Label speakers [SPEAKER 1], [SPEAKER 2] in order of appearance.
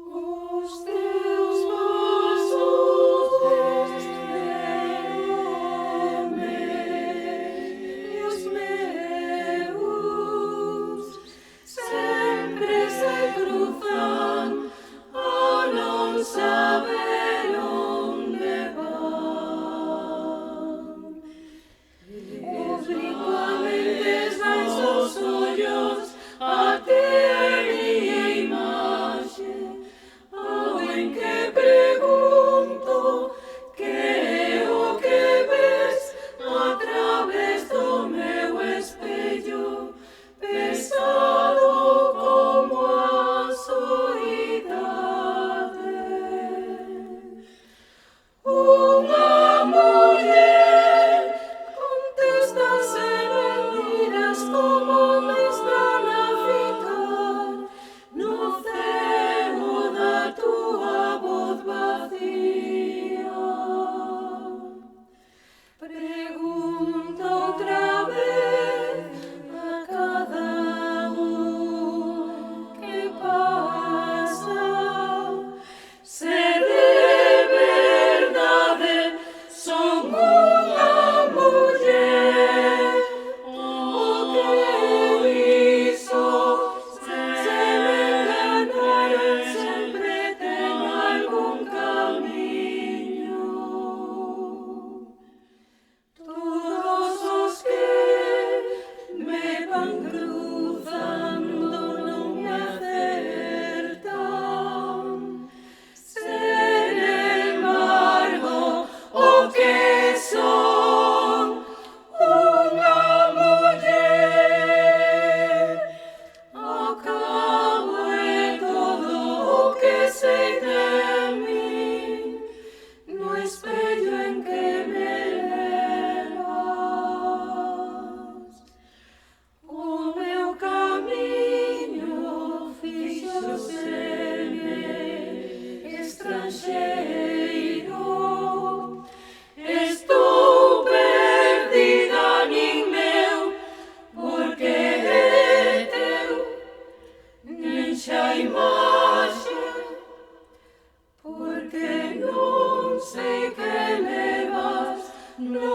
[SPEAKER 1] Os teus passos desde os meus sempre se cruzan a non saber onde van. Oblicuamente sais os ollos a ter imaxe, ao en que pregunto que é o que ves a través do meu espello, pesado como a soidade. Unha muller contesta sen mentiras como me están a ficar no ceo da túa voz vacía. Pregunta outra vez a cada que pasa se de verdade son unha muller ou que iso se me enganaron, sempre ten algún camiño. Todos os que me van cruzando non me acertan. Sen embargo, o que son unha muller. Ao cabo é todo o que sei de min, no espello en que me levas. O meu camiño fíxoseme estranxeiro. Estou perdida, nin meu, porque é teu, nin xa imaxe, porque non sei que levas no